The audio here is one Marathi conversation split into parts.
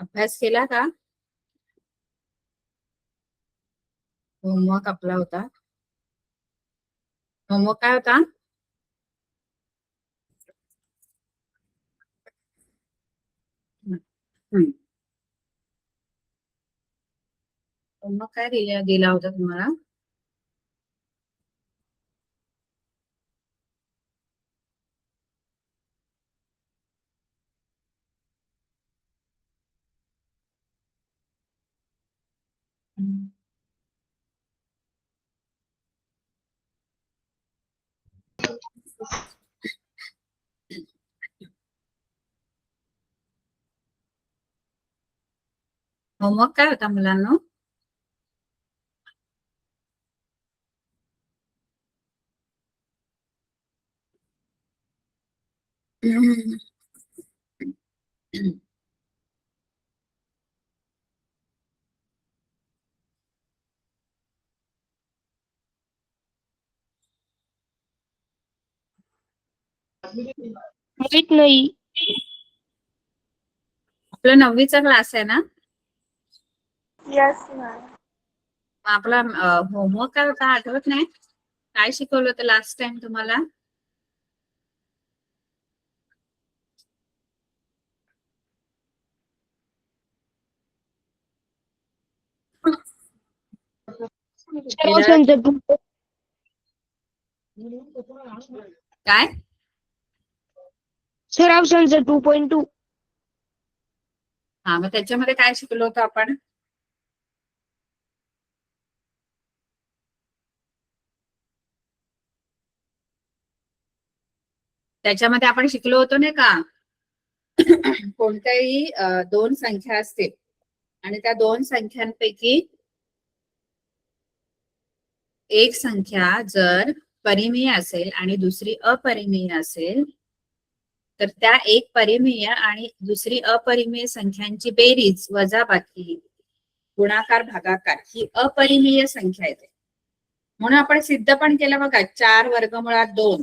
अभ्यास केला का? होमवर्क आपला होता. होमवर्क काय होता? होमवर्क काय दिला होता तुम्हाला? होमवर्क काय होता मुलांना? माहित नाही. आपला 9वीचा क्लास आहे ना? Yes ma'am. आपला होमवर्क काय होता आठवत नाही? काय शिकवलं होतं लास्ट टाइम तुम्हाला? काय? सराव संच 2.2. हा, मग त्याच्यामध्ये काय शिकलो होतो आपण? त्याच्यामध्ये आपण शिकलो होतो नाही का? कोणत्याही दोन संख्या असतील आणि त्या दोन संख्यांपैकी एक संख्या जर परिमेय असेल आणि दुसरी अपरिमेय असेल तर त्या एक परिमेय आणि दुसरी अपरिमेय संख्यांची बेरीज वजाबाकी गुणाकार भागाकार ही अपरिमेय संख्या येते. म्हणून आपण सिद्ध पण केलं बघा, 4 वर्गमुळात 2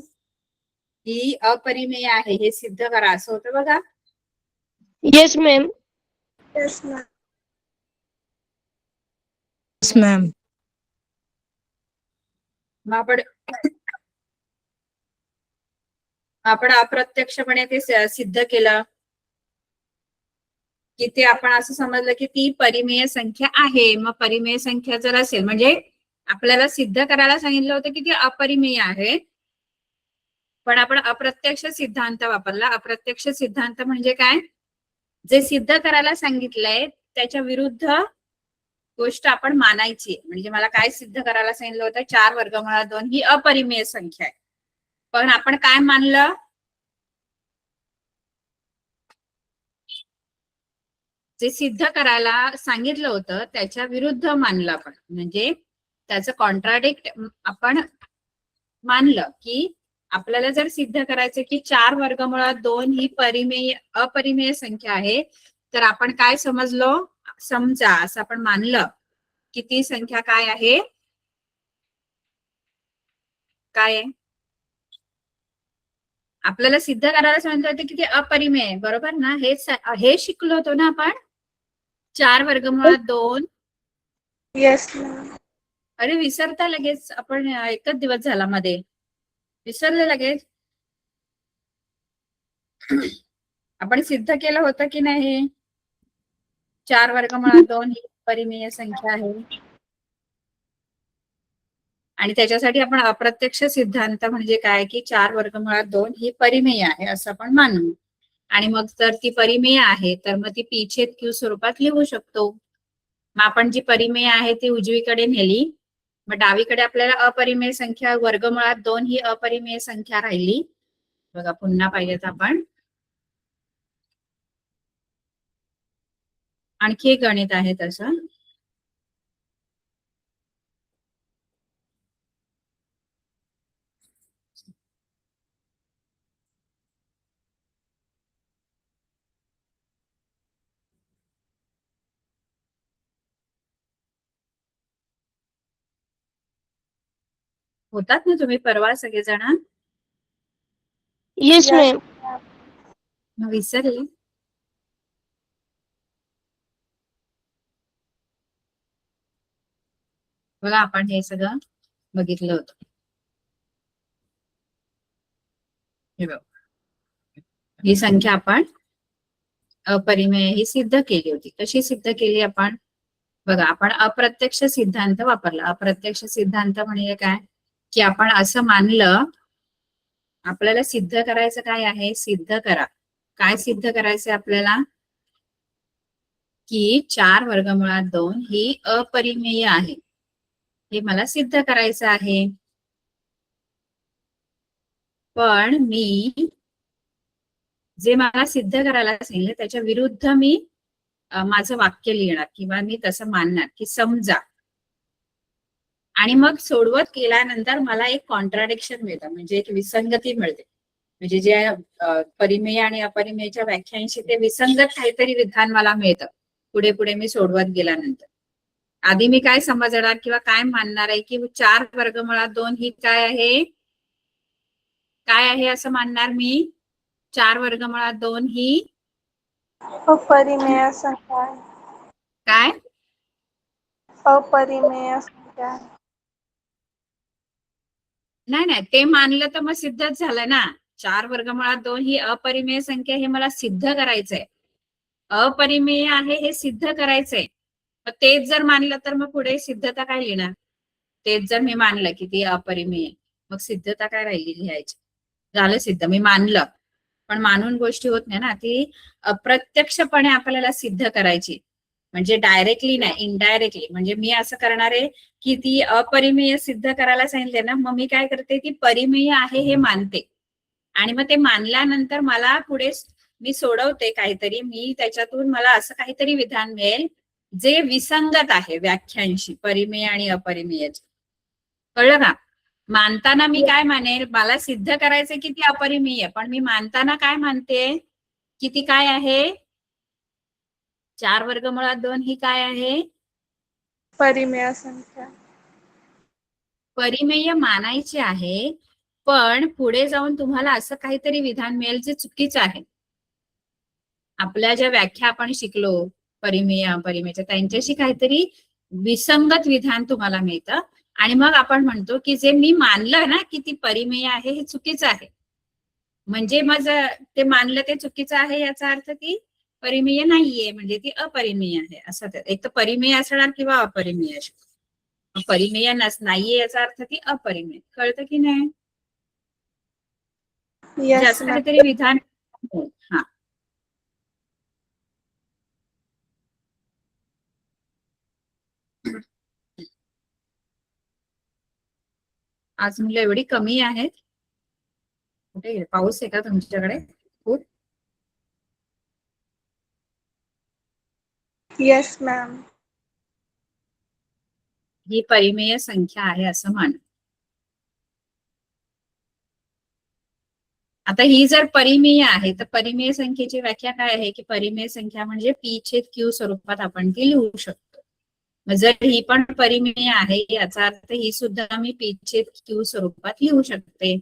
ही अपरिमेय आहे हे सिद्ध करा असं होतं बघा. Yes ma'am. Yes ma'am. Yes ma'am. मग आपण अप्रत्यक्षपणे ते सिद्ध केलं की ते आपण असं समजलं की ती परिमेय संख्या आहे. मग परिमेय संख्या जर असेल म्हणजे आपल्याला सिद्ध करायला सांगितलं होतं की ती अपरिमेय आहे, पण आपण अप्रत्यक्ष सिद्धांत वापरला. अप्रत्यक्ष सिद्धांत म्हणजे काय? जे सिद्ध करायला सांगितलंय त्याच्या विरुद्ध गोष्ट आपण मानायची. म्हणजे मला काय सिद्ध करायला सांगितलं होतं? 4 वर्गमुळात 2 ही अपरिमेय संख्या आहे, पण आपण काय मानलं? जे सिद्ध करायला सांगितलं होतं त्याच्या विरुद्ध मानलं आपण, म्हणजे त्याचं कॉन्ट्राडिक्ट आपण मानलं. की आपल्याला जर सिद्ध करायचं की 4 वर्गमुळात 2 ही अपरिमेय संख्या आहे, तर आपण काय समजलो? समजा असं आपण मानलं की ती संख्या काय आहे? काय आहे? आपल्याला सिद्ध करायला सांगितलं होतं की ते अपरिमेय आहे, बरोबर ना? हे शिकलो होतो ना आपण, 4 वर्गमुळात 2. Yes ma'am. अरे विसरता लगेच, आपण एकच दिवस झाला मध्ये, विसरले लगेच. आपण सिद्ध केलं होतं की नाही? 4 वर्गमुळात 2 ही परिमेय संख्या आहे आणि त्याच्यासाठी आपण अप्रत्यक्ष सिद्धांत म्हणजे काय की 4 वर्गमुळात 2 ही परिमेय आहे असं आपण मानू. आणि मग जर ती परिमेय आहे तर मग ती पी छेद क्यू स्वरूपात लिहू शकतो. मग आपण जी परिमेय आहे ती उजवीकडे नेली, मग डावीकडे आपल्याला अपरिमेय संख्या वर्गमुळात 2 ही अपरिमेय संख्या राहिली. बघा पुन्हा पाहिजे तर आपण आणखी एक गणित आहे तसं. होतात ना तुम्ही परवा सगळेजण? Yes ma'am. मग विसरले? बघा आपण हे सगळं बघितलं होतं. हे बघ, ही संख्या आपण अपरिमेय ही सिद्ध केली होती. कशी सिद्ध केली आपण? बघा, आपण अप्रत्यक्ष सिद्धांत वापरला. अप्रत्यक्ष सिद्धांत म्हणजे काय? की आपण असं मानलं, आपल्याला सिद्ध करायचं काय आहे? सिद्ध करा. काय सिद्ध करायचंय आपल्याला? की 4 वर्गमुळात 2 ही अपरिमेय आहे. हे मला सिद्ध करायचं आहे. पण मी जे मला सिद्ध करायला सांगितलं त्याच्या विरुद्ध मी माझं वाक्य लिहिणार किंवा मी तसं मानणार की समजा, आणि मग सोडवत केल्यानंतर मला एक कॉन्ट्राडिक्शन मिळतं, म्हणजे एक विसंगती मिळते. म्हणजे जे परिमेय आणि अपरिमेयच्या व्याख्यांशी ते विसंगत काहीतरी विधान मला मिळतं पुढे पुढे मी सोडवत गेल्यानंतर. आधी मी काय समजणार किंवा काय मानणार आहे की 4 वर्गमुळात 2 ही काय आहे? काय आहे असं मानणार मी? 4 वर्गमुळात 2 ही अपरिमेय संख्या आहे. काय? अपरिमेय संख्या आहे. नाही नाही, ते मानलं तर मग सिद्धच झालं ना. 4 वर्गमुळात 2 ही अपरिमेय संख्या हे मला सिद्ध करायचंय. अपरिमेय आहे हे सिद्ध करायचंय. मग तेच जर मानलं तर मग पुढे सिद्धता काय लिहिणार? तेच जर मी मानलं की ती अपरिमेय, मग सिद्धता काय राहिली लिहायची? झालं सिद्ध, मी मानलं. पण मानून गोष्टी होत नाही ना, ती अप्रत्यक्षपणे आपल्याला सिद्ध करायची. म्हणजे डायरेक्टली नाही, इनडायरेक्टली. म्हणजे मी असं करणार आहे की ती अपरिमेय सिद्ध करायला सांगितले ना, मग मी काय करते? ती परिमेय आहे हे मानते. आणि मग ते मानल्यानंतर मला पुढे मी सोडवते काहीतरी, मी त्याच्यातून मला असं काहीतरी विधान मिळेल जे विसंगत आहे व्याख्यांशी, परिमेय आणि अपरिमेयच. कळलं का? मानताना मी काय मानेल? मला सिद्ध करायचंय की ती अपरिमेय, पण मी मानताना काय मानते? की ती काय आहे? 4 वर्गमुळात 2 ही काय आहे? परिमेय संख्या. परिमेय मानायची आहे, पण पुढे जाऊन तुम्हाला असं काहीतरी विधान मिळेल जे चुकीचं आहे. आपल्या ज्या व्याख्या आपण शिकलो परिमेय अपरिमेयच्या, त्यांच्याशी काहीतरी विसंगत विधान तुम्हाला मिळतं. आणि मग आपण म्हणतो की जे मी मानलं ना की ती परिमेय आहे हे चुकीचं आहे. म्हणजे मग ते मानलं ते चुकीचं आहे याचा अर्थ ती परिमेय नाहीये, म्हणजे ती अपरिमेय आहे असं. एक तर परिमेय असणार किंवा अपरिमेय असणार. परिमेय नाहीये याचा अर्थ ती अपरिमेय. कळतं की नाही? म्हणजे येस असं मॅम. काहीतरी विधान. हा, आज मुलं एवढी कमी आहेत. कुठे गेले? पाऊस आहे का तुमच्याकडे खूप? Yes ma'am. ही परिमेय संख्या आहे असं मान. आता ही जर परिमेय आहे तर परिमेय संख्येची व्याख्या काय आहे? की परिमेय संख्या म्हणजे पी छेद क्यू स्वरूपात आपण ती लिहू शकतो. मग जर ही पण परिमेय आहे याचा अर्थ ही सुद्धा मी पी छेद क्यू स्वरूपात लिहू शकते.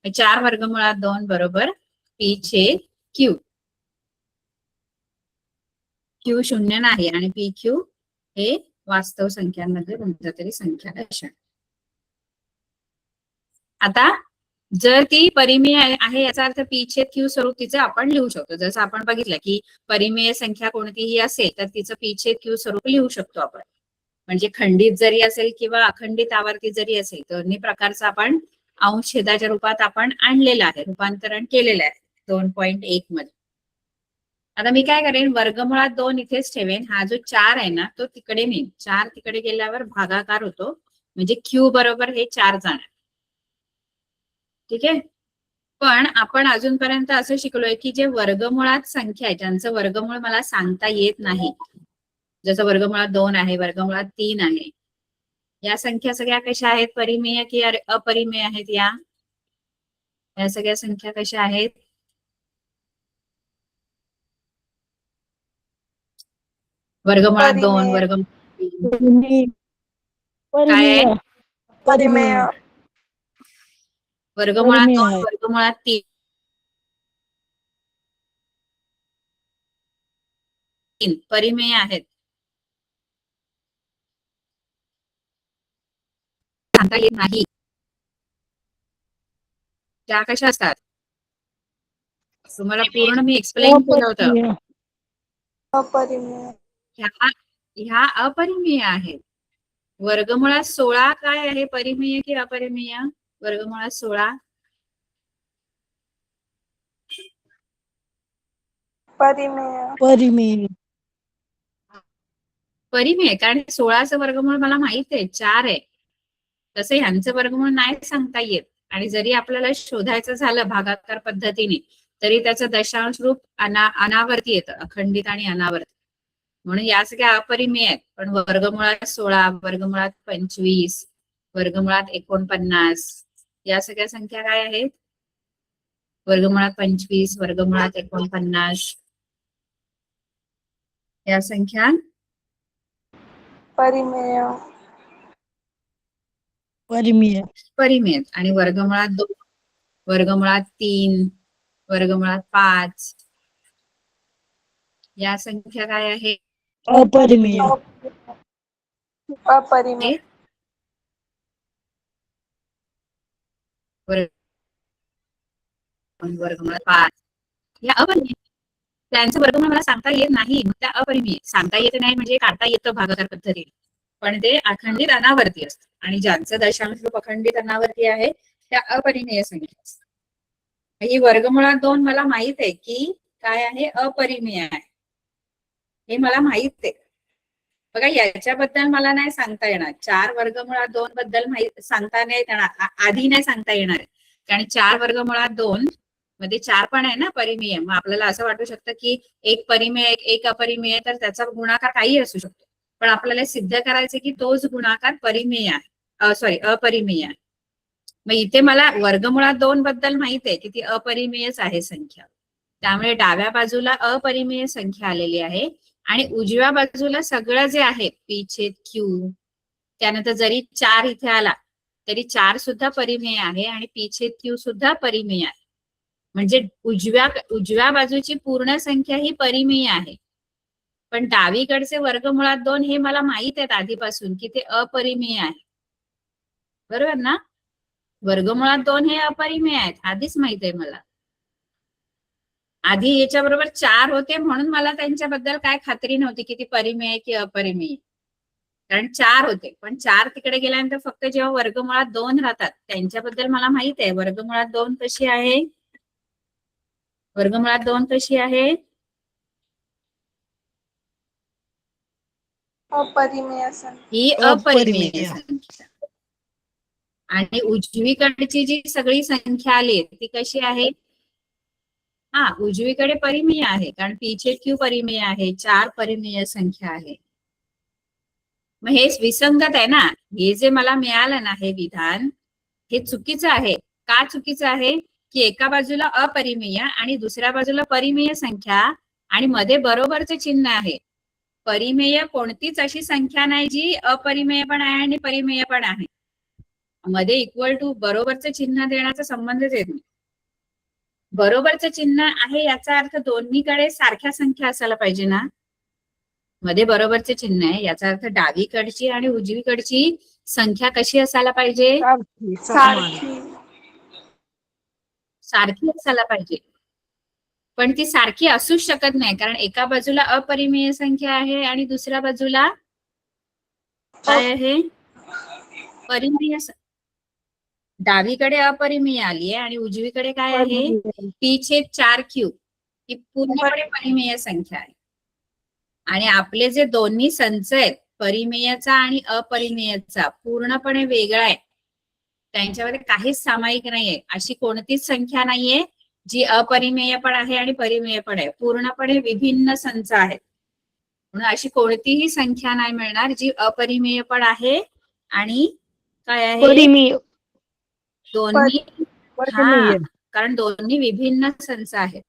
4 वर्गमुळात 2 बरोबर पी छेद क्यू. क्यू शून्य नाही आणि पी क्यू हे वास्तव संख्यांमध्ये कोणत्या तरी संख्या असणार. आता जर ती परिमेय आहे याचा अर्थ पी छेद क्यू स्वरूप तिचं आपण लिहू शकतो. जसं आपण बघितलं की परिमेय संख्या कोणतीही असेल तर तिचं पी छेद क्यू स्वरूप लिहू शकतो आपण. म्हणजे खंडित जरी असेल किंवा अखंडित आवर्ती जरी असेल, दोन्ही प्रकारचं आपण अंश छेदाच्या रूपात आपण आणलेलं आहे, रूपांतरण केलेलं आहे 2.1 मध्ये. आता मी काय करेन? वर्गमुळात 2 इथेच ठेवेन. हा जो 4 आहे ना तो तिकडे नेईन. 4 तिकडे गेल्यावर भागाकार होतो, म्हणजे क्यू बरोबर हे 4 जाणार. ठीक आहे. पण आपण अजूनपर्यंत असं शिकलोय की जे वर्गमुळात संख्या आहे, ज्यांचं वर्गमूळ मला सांगता येत नाही, जसं वर्गमुळात 2 आहे, वर्गमुळात 3 आहे, या संख्या सगळ्या कशा आहेत? परिमेय की अपरिमेय आहेत? या सगळ्या संख्या कशा आहेत? वर्गमुळात 2, परिमेय. वर्गमुळात 3 परिमेय. काय आहे? परिमेय. वर्गमुळात 2, वर्गमुळात 3 परिमेय आहेत. सांगता येत नाही त्या कशा असतात? तुम्हाला पूर्ण मी एक्सप्लेन केलं होतं. अपरिमेय. अपरिमेय. ह्या अपरिमेय आहेत. वर्गमुळात 16 काय आहे? परिमेय की अपरिमेय? वर्गमुळात 16 परिमेय. परिमेय. परिमेय, कारण 16चं वर्गमूळ मला माहित आहे 4 आहे. तसं ह्यांचं वर्गमूळ नाही सांगता येत. आणि जरी आपल्याला शोधायचं झालं भागाकार पद्धतीने तरी त्याचं दशांश रूप अनावर्ती येतं, अखंडित आणि अनावर्ती. म्हणून या सगळ्या अपरिमेय आहेत. पण वर्गमुळात 16, वर्गमुळात 25, वर्गमुळात 49 या सगळ्या संख्या काय आहेत? वर्गमुळात 25, वर्गमुळात 49 या संख्या परिमेय. परिमेय. परिमेय. आणि वर्गमुळात 2, वर्गमुळात 3, वर्गमुळात 5 या संख्या काय आहे? अपरिमेय. अपरिमेय. वर्गमुळात 5 या अपरिमेय. त्यांचं वर्गमूळ मला सांगता येत नाही, त्या अपरिमेय. सांगता येत नाही म्हणजे काढता येतं भागाकार पद्धतीने, पण ते अखंडित अनावर्ती असतं. आणि ज्यांचं दशांश रूप अखंडित अनावर्ती आहे त्या अपरिमेय संख्या असतात. ही वर्गमुळात 2 मला माहित आहे की काय आहे? अपरिमेय आहे, हे मला माहित आहे. बघा याच्याबद्दल मला नाही सांगता येणार. 4 वर्गमुळात 2 बद्दल सांगता नाही येणार, आधी नाही सांगता येणार. कारण 4 वर्गमुळात 2 मध्ये 4 पण आहे ना परिमेय. मग आपल्याला असं वाटू शकतं की एक परिमेय एक अपरिमेय, तर त्याचा गुणाकार काही असू शकतो. पण आपल्याला सिद्ध करायचं की तोच गुणाकार परिमेय आहे, सॉरी अपरिमेय आहे. मग इथे मला वर्गमुळात 2 बद्दल माहित आहे की ती अपरिमेयच आहे संख्या. त्यामुळे डाव्या बाजूला अपरिमेय संख्या आलेली आहे. आणि उजव्या बाजूला सगळं जे आहे पी छेद क्यू, त्यानंतर जरी 4 इथे आला तरी 4 सुद्धा परिमेय आहे आणि पी छेद क्यू सुद्धा परिमेय आहे. म्हणजे उजव्या बाजूची पूर्ण संख्या ही परिमेय आहे. पण डावीकडचे वर्गमुळात 2 हे मला माहित आहेत आधीपासून की ते अपरिमेय आहे. बरोबर ना? वर्गमुळात 2 हे अपरिमेय आहेत, आधीच माहित आहे मला. आधी याच्याबरोबर 4 होते म्हणून मला त्यांच्याबद्दल काय खात्री नव्हती की ती परिमेय की अपरिमेय. कारण 4 होते, पण 4 तिकडे गेल्यानंतर फक्त जेव्हा वर्गमुळात 2 राहतात त्यांच्याबद्दल मला माहित आहे. वर्गमुळात 2 कशी आहे? वर्गमुळात 2 कशी आहे? अपरिमेय संख्या. ही अपरिमेय संख्या. आणि उजवीकडची जी सगळी संख्या आली ती कशी आहे? हा, उजवीकडे परिमेय आहे, कारण पी छेद क्यू परिमेय आहे, 4 परिमेय संख्या आहे. मग हे विसंगत आहे ना. हे जे मला मिळालं ना हे विधान, हे चुकीचं आहे. का चुकीचं आहे? की एका बाजूला अपरिमेय आणि दुसऱ्या बाजूला परिमेय संख्या आणि मध्ये बरोबरचे चिन्ह आहे. परिमेय कोणतीच अशी संख्या नाही जी अपरिमेय पण आहे आणि परिमेय पण आहे. मध्ये इक्वल टू बरोबरचं चिन्ह देण्याचा संबंधच येत नाही. बरोबरचं चिन्ह आहे याचा अर्थ दोन्हीकडे सारख्या संख्या असायला पाहिजे ना. मध्ये बरोबरचे चिन्ह आहे याचा अर्थ डावीकडची आणि उजवीकडची संख्या कशी असायला पाहिजे? सारखी. सारखी असायला पाहिजे. पण ती सारखी असूच शकत नाही, कारण एका बाजूला अपरिमेय संख्या आहे आणि दुसऱ्या बाजूला काय आहे? परिमेय. डावीकडे अपरिमेय आली आहे आणि उजवीकडे काय आहे? पी छेद 4 क्यू ही पूर्णपणे परिमेय संख्या आहे. आणि आपले जे दोन्ही संच आहेत परिमेयाचा आणि अपरिमेयाचा पूर्णपणे वेगळा आहे. त्यांच्यामध्ये काहीच सामायिक नाहीये. अशी कोणतीच संख्या नाहीये जी अपरिमेय पण आहे आणि परिमेय पण आहे. पूर्णपणे विभिन्न संच आहेत. म्हणून अशी कोणतीही संख्या नाही मिळणार जी अपरिमेय पण आहे आणि काय आहे? परिमेय. दोन्ही. हा, कारण दोन्ही विभिन्न संच आहेत.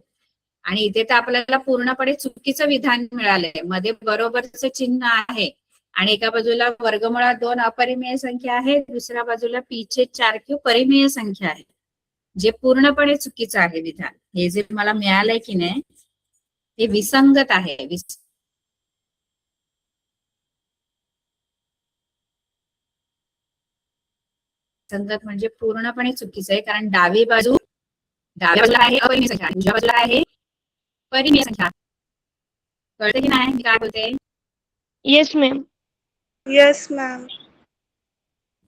आणि इथे तर आपल्याला पूर्णपणे चुकीचं विधान मिळालंय. मध्ये बरोबरचं चिन्ह आहे आणि एका बाजूला वर्गमुळात 2 अपरिमेय संख्या आहे, दुसऱ्या बाजूला पी छेद 4 क्यू परिमेय संख्या आहे, जे पूर्णपणे चुकीचं आहे विधान. हे जे मला मिळालंय की नाही ते विसंगत आहे. विसंगत म्हणजे पूर्णपणे चुकीचं आहे, कारण डाव्या बाजूला आहे अपरिमेय संख्या, उजव्या बाजूला आहे परिमेय संख्या. कळतं की नाही मी काय बोलते? Yes ma'am. Yes ma'am.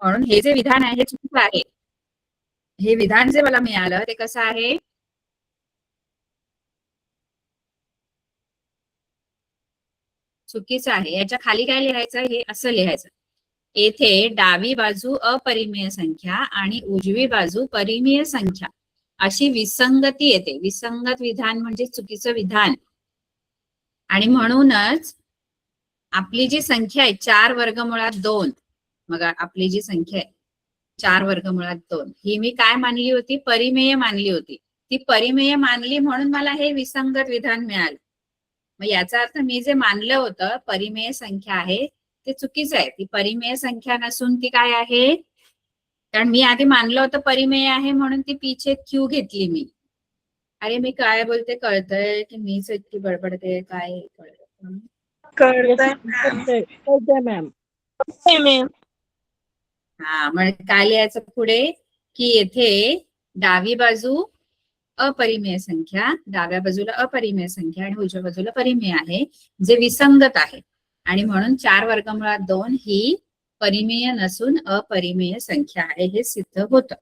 म्हणून हे जे विधान आहे हे चुकीचं आहे. हे विधान जे मला मिळालं ते कसं आहे? चुकीचं आहे. याच्या खाली काय लिहायचं? हे असं लिहायचं. येथे डावी बाजू अपरिमेय संख्या आणि उजवी बाजू परिमेय संख्या अशी विसंगती येते. विसंगत विधान म्हणजे चुकीचं विधान. आणि म्हणूनच आपली जी संख्या आहे 4 वर्गमुळात 2, मग आपली जी संख्या आहे 4 वर्गमुळात 2 ही मी काय मानली होती? परिमेय मानली होती. ती परिमेय मानली म्हणून मला हे विसंगत विधान मिळालं. मग याचा अर्थ मी जे मानलं होतं परिमेय संख्या आहे ते चुकीचं आहे. ती परिमेय संख्या नसून ती काय आहे? कारण मी आधी मानलं होतं परिमेय आहे म्हणून ती पीछे क्यू घेतली मी. अरे मी काय बोलते कळतंय की मीच इतकी बडबडते? काय कळतं? कळतंय मॅम. हा, मग काय लिहायचं पुढे? की येथे डावी बाजू अपरिमेय संख्या, डाव्या बाजूला अपरिमेय संख्या आणि उजव्या बाजूला परिमेय आहे जे विसंगत आहे. आणि म्हणून 4 वर्गमुळात 2 ही परिमेय नसून अपरिमेय संख्या आहे हे सिद्ध होतं.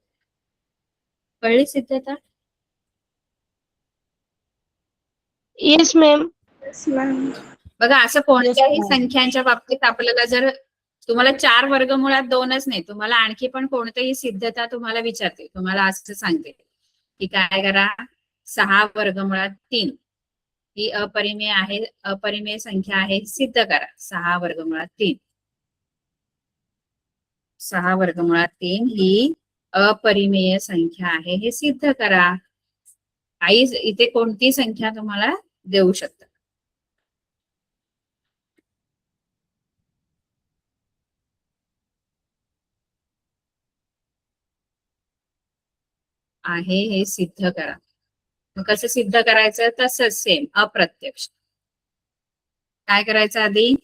कळली सिद्धता? Yes ma'am. Yes ma'am. बघा, असं कोणत्याही Yes, ma'am. संख्यांच्या बाबतीत आपल्याला जर तुम्हाला 4 वर्गमुळात 2च नाही, तुम्हाला आणखी पण कोणतीही सिद्धता तुम्हाला विचारते, तुम्हाला असं सांगते की काय करा, 6 वर्गमुळात 3 ही अपरिमेय आहे, अपरिमेय संख्या आहे सिद्ध करा. 6 वर्गमुळात 3, 6 वर्गमुळात 3 ही अपरिमेय संख्या आहे हे सिद्ध करा. आई इथे कोणती संख्या तुम्हाला देऊ शकतात? आहे हे सिद्ध करा. मग कसं सिद्ध करायचं? तसंच सेम अप्रत्यक्ष. काय करायचं आधी?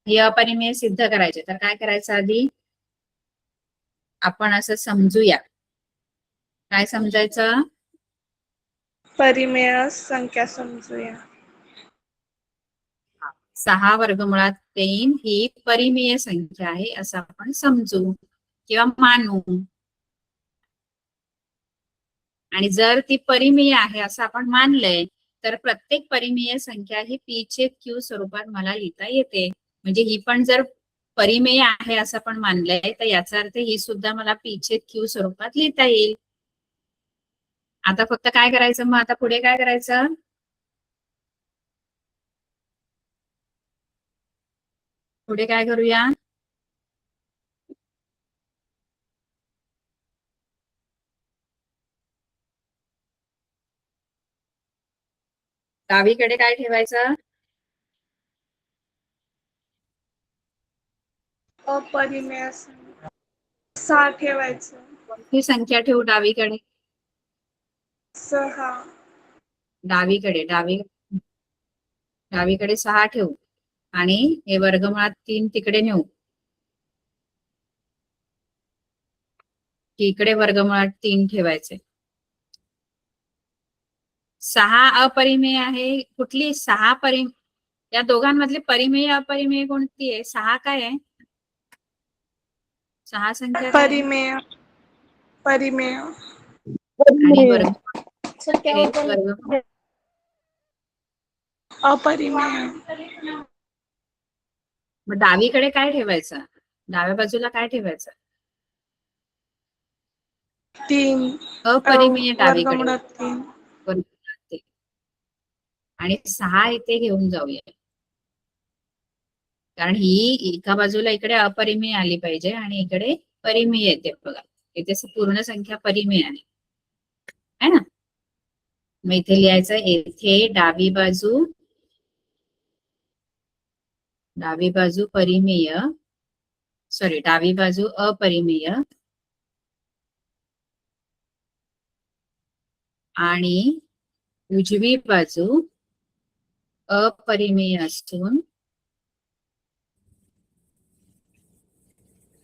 हे अपरिमेय सिद्ध करायचे तर काय करायचं आधी? आपण असं समजूया. काय समजायचं? परिमेय संख्या समजूया. 6 वर्गमुळात 3 ही परिमेय संख्या आहे असं आपण समजू किंवा मानू. आणि जर ती परिमेय आहे असं आपण मानलंय तर प्रत्येक परिमेय संख्या ही पी चे क्यू स्वरूपात मला लिहिता येते. म्हणजे ही पण जर परिमेय आहे असं आपण मानलंय तर याचा अर्थ ही सुद्धा मला पी चे क्यू स्वरूपात लिहिता येईल. आता फक्त काय करायचं? मग आता पुढे काय करायचं? पुढे काय करूया? डावीकडे काय ठेवायचं? अपरिमेय संख्या 6 ठेवायचं. कोणती संख्या ठेवू डावीकडे? 6. डावीकडे 6 ठेवू आणि हे वर्गमुळात 3 तिकडे नेऊ. इकडे वर्गमुळात 3 ठेवायचे. 6 अपरिमेय आहे. कुठली 6 या दोघांमधली परिमेय अपरिमेय कोणती आहे? 6 काय आहे? 6 संख्या काय आहे? परिमेय. परिमेय. आणि वर्ग अपरिमेय. मग डावीकडे काय ठेवायचं? डाव्या बाजूला काय ठेवायचं? 3 अपरिमेय डावीकडे वर्गमुळात 3. आणि 6 इथे घेऊन जाऊया, कारण ही एका बाजूला इकडे अपरिमेय आली पाहिजे आणि इकडे परिमेय येते. बघा इथे पूर्ण संख्या परिमेय आहे ना. मग इथे लिहायचं येथे डावी बाजू परिमेय, सॉरी डावी बाजू अपरिमेय आणि उजवी बाजू अपरिमेय असून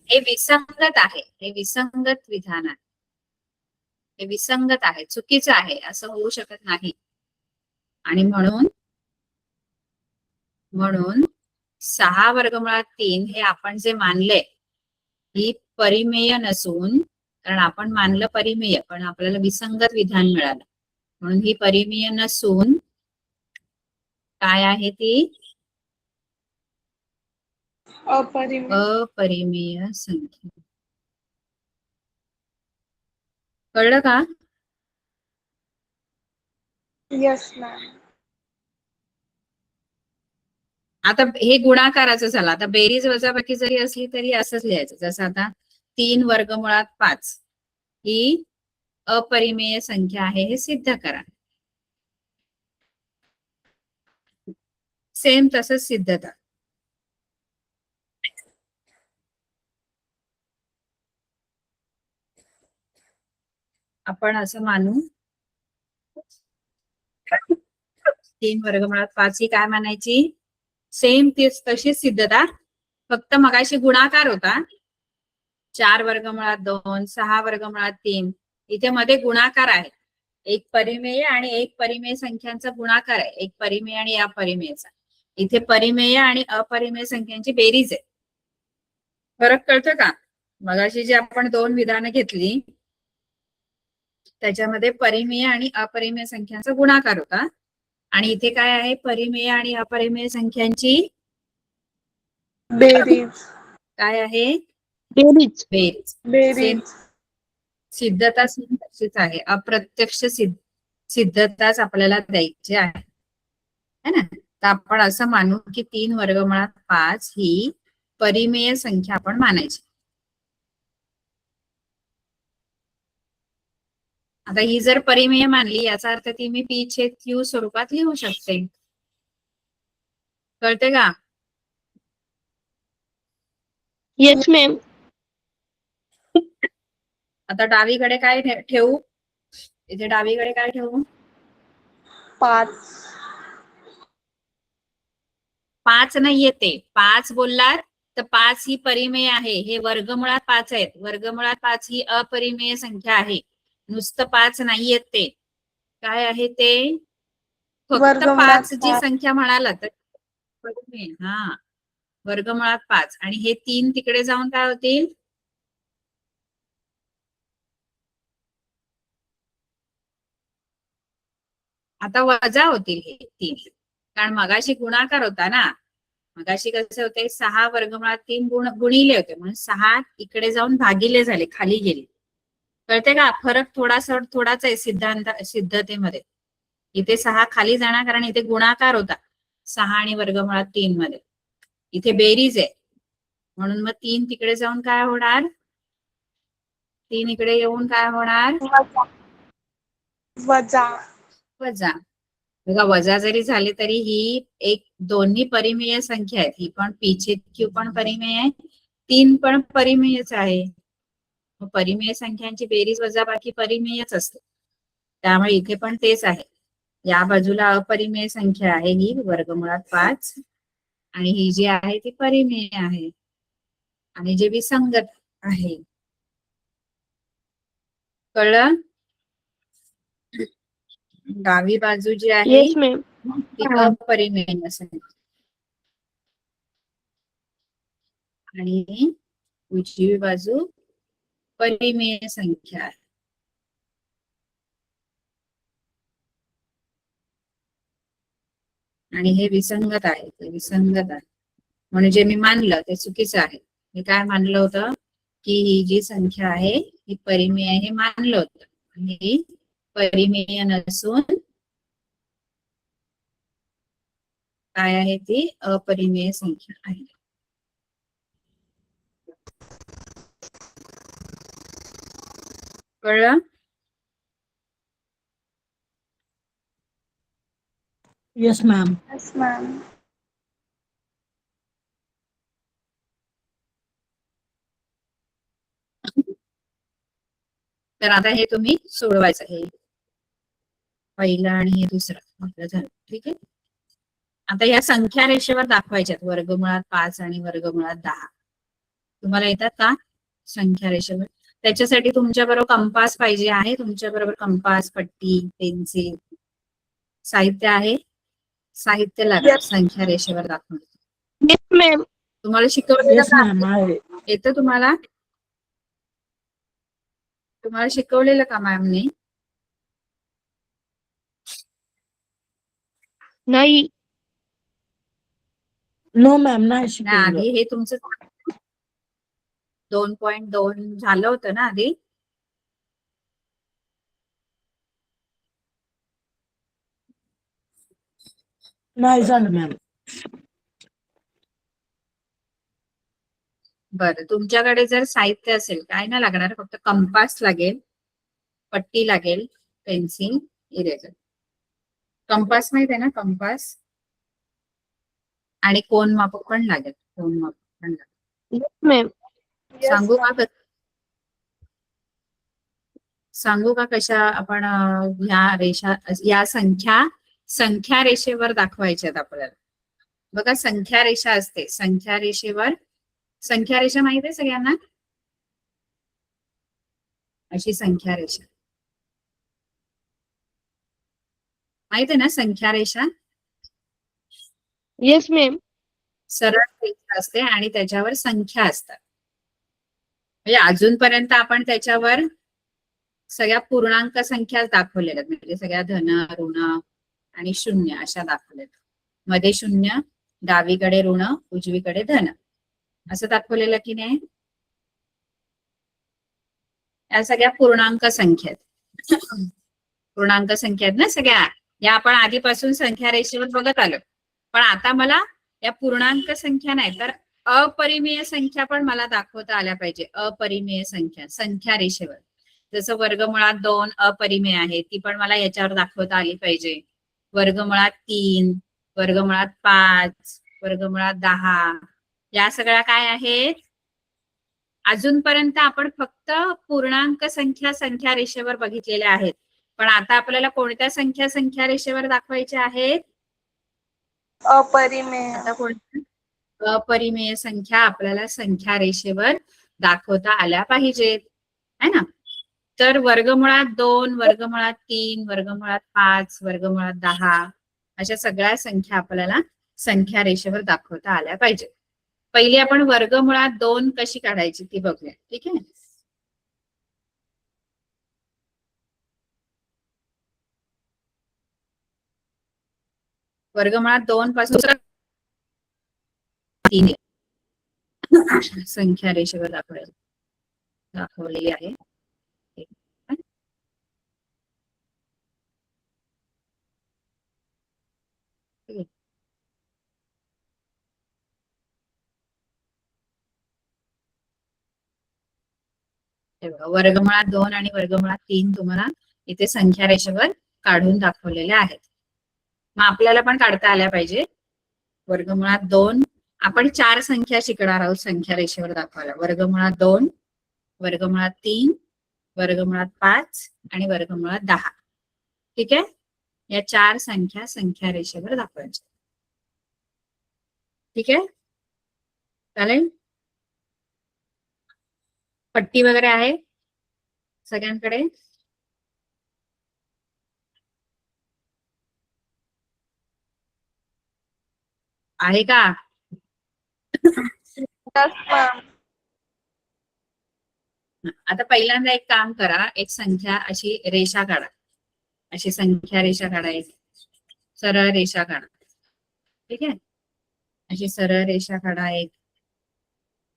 हे विसंगत आहे, हे विसंगत विधान आहे, हे विसंगत आहे, चुकीचं आहे, असं होऊ शकत नाही. आणि म्हणून म्हणून 6 वर्गमुळात 3 हे आपण जे मानले ही परिमेय नसून, कारण आपण मानलं परिमेय पण आपल्याला विसंगत विधान मिळालं, म्हणून ही परिमेय नसून काय आहे ती अपरिमेय. अपरिमेय संख्या. कळलं का? Yes ma'am. आता हे गुणाकाराचं झालं. आता बेरीज वजाबाकी जरी असली तरी असंच लिहायचं. जसं आता 3 वर्गमुळात 5 ही अपरिमेय संख्या आहे हे सिद्ध करा. सेम तसंच सिद्धता. आपण असं मानू 3 वर्गमुळात 5 ही काय मानायची? सेम तीच तशीच सिद्धता, फक्त मगाशी गुणाकार होता 4 वर्गमुळात 2, 6 वर्गमुळात 3. इथे मध्ये गुणाकार आहे, एक परिमेय आणि एक परिमेय संख्यांचा गुणाकार आहे, एक परिमेय आणि अपरिमेयचा. इथे परिमेय आणि अपरिमेय संख्यांची बेरीज आहे. फरक कळतो का? मगाशी जी आपण 2 विधानं घेतली त्याच्यामध्ये परिमेय आणि अपरिमेय संख्यांचा गुणाकार होता, आणि इथे काय आहे? परिमेय आणि अपरिमेय संख्यांची बेरीज. काय आहे? बेरीज. बेरीज. बेरीज. सिद्धता तशीच आहे, अप्रत्यक्ष सिद्धताच आपल्याला द्यायची आहे, है ना? तर आपण असं मानू की 3 वर्गमुळात 5 ही परिमेय संख्या आपण मानायची. आता ही जर परिमेय मानली याचा अर्थ ती मी पी छेद क्यू स्वरूपात लिहू शकते. कळते का? Yes ma'am. आता डावीकडे काय ठेवू? इथे डावीकडे काय ठेवू? 5. 5 नाही येते. 5 बोललात तर 5 ही परिमेय आहे. हे वर्गमुळात 5 आहेत. वर्गमुळात 5 ही अपरिमेय संख्या आहे. नुसतं 5 नाही येत ते. काय आहे ते? फक्त वर्गमुळात 5 जी संख्या म्हणाला तर परिमेय. हा, वर्गमुळात 5 आणि हे 3 तिकडे जाऊन काय होतील? आता वजा होतील हे 3, कारण मगाशी गुणाकार होता ना. मगाशी कसे होते? 6 वर्गमुळात 3 गुणिले होते, म्हणून 6 इकडे जाऊन भागिले झाले, खाली गेले. कळते का? फरक थोडाच आहे सिद्धतेमध्ये. इथे 6 खाली जाणार कारण इथे गुणाकार होता 6 आणि वर्गमुळात 3 मध्ये. इथे बेरीज आहे, म्हणून मग 3 तिकडे जाऊन काय होणार? 3 इकडे येऊन काय होणार? वजा. वजा. बघा, वजा जरी झाले तरी ही एक दोन्ही परिमेय संख्या आहेत. ही पण पी छेद क्यू पण परिमेय आहे, 3 पण परिमेयच आहे. परिमेय संख्यांची बेरीज वजाबाकी परिमेयच असते, त्यामुळे इथे पण तेच आहे. या बाजूला अपरिमेय संख्या आहे ही वर्गमुळात 5, आणि ही जी आहे ती परिमेय आहे, आणि जे विसंगत आहे. कळलं? डावी बाजू जी आहे येस मॅम. ती अपरिमेय संख्या आणि उजवी बाजू परिमेय संख्या आहे. आणि हे विसंगत आहे, ते विसंगत आहे, म्हणजे मी मानलं ते चुकीचं आहे. मी काय मानलं होतं की ही जी संख्या आहे ही परिमेय आहे हे मानलं होतं, आणि परिमेय नसून काय आहे? ती अपरिमेय संख्या आहे. कळलं? Yes ma'am. Yes ma'am. तर आता हे तुम्ही सोडवायचं, हे पहिलं आणि हे दुसरं आपलं झालं. ठीक आहे. आता या संख्या रेषेवर दाखवायच्यात वर्गमुळात 5 आणि वर्गमुळात 10. तुम्हाला येतात का संख्या रेषेवर? त्याच्यासाठी तुमच्या बरोबर कंपास पाहिजे आहे. तुमच्या बरोबर कंपास, पट्टी, पेन्सिल, साहित्य आहे. साहित्य लागेल Yes. संख्या रेषेवर दाखवून. Yes, ma'am. तुम्हाला शिकवलेलं Yes, का ma'am. आहे. येतं तुम्हाला? तुम्हाला शिकवलेलं का मॅमने? नाही. नो मॅम नाही नाही, शिकवलं. आधी हे तुमचं 2.2 झालं होतं ना आधी? नाही झालं मॅम. बरं, तुमच्याकडे जर साहित्य असेल, काय नाही लागणार, फक्त कंपास लागेल, पट्टी लागेल, पेन्सिल, इरेजर. कंपास माहित आहे ना, कंपास, आणि कोन मापक पण लागेल. कोन मापक पण लागेल. Yes, ma'am. Yes, सांगू का ma'am. सांगू का कशा आपण ह्या रेषा, या संख्या रेषेवर दाखवायच्यात आपल्याला. बघा, संख्या रेषा असते. संख्या रेषेवर, संख्या रेषा माहित आहे सगळ्यांना? अशी संख्या रेषा माहित आहे ना, संख्या रेषा Yes, ma'am. सरळ रेषा असते आणि त्याच्यावर संख्या असतात. म्हणजे अजूनपर्यंत आपण त्याच्यावर सगळ्या पूर्णांक संख्या दाखवलेल्या, म्हणजे सगळ्या धन, ऋण आणि शून्य अशा दाखवलेल्या. मध्ये शून्य, डावीकडे ऋण, उजवीकडे धन, असं दाखवलेलं की नाही? या सगळ्या पूर्णांक संख्या आहेत. पूर्णांक संख्या आहेत ना सगळ्या. या आपण आधीपासून संख्या रेषेवर बघत आलो. पण आता मला या पूर्णांक संख्या नाही तर अपरिमेय संख्या पण मला दाखवता आल्या पाहिजे. अपरिमेय संख्या संख्या रेषेवर, जसं वर्गमुळात 2 अपरिमेय आहे, ती पण मला याच्यावर दाखवता आली पाहिजे. वर्गमुळात 3, वर्गमुळात 5, वर्गमुळात 10, या सगळ्या काय आहेत? अजूनपर्यंत आपण फक्त पूर्णांक संख्या रेषेवर बघितलेल्या आहेत. पण आता आपल्याला कोणत्या संख्या रेषेवर दाखवायच्या आहेत? अपरिमेय. आता कोणत्या अपरिमेय संख्या आपल्याला संख्या रेषेवर दाखवता आल्या पाहिजेत, है ना? तर वर्गमुळात 2, वर्गमुळात 3, वर्गमुळात 5, वर्गमुळात 10 अशा सगळ्या संख्या आपल्याला संख्या रेषेवर दाखवता आल्या पाहिजेत. पहिली आपण वर्गमुळात 2 कशी काढायची ती बघूया, ठीक आहे? वर्गमुळात 2 पासून 3 संख्या रेषेवर दाखवलेली आहे. वर्गमुळात 2 आणि वर्गमुळात 3 तुम्हाला इथे संख्या रेषेवर काढून दाखवलेल्या आहेत. मग आपल्याला पण काढता आल्या पाहिजे. वर्गमुळात 2, आपण 4 संख्या शिकणार आहोत संख्या रेषेवर दाखवायला. वर्गमुळात 2, वर्गमुळात 3, वर्गमुळात 5 आणि वर्गमुळात 10. ठीक आहे? या 4 संख्या रेषेवर दाखवायच्या. ठीक आहे, चालेल? पट्टी वगैरे आहे सगळ्यांकडे? आहे का? Yes, ma'am. आता पहिल्यांदा एक काम करा, एक संख्या अशी रेषा काढा. अशी संख्या रेषा काढायची, सरळ रेषा काढा. ठीक आहे, अशी सरळ रेषा काढा एक.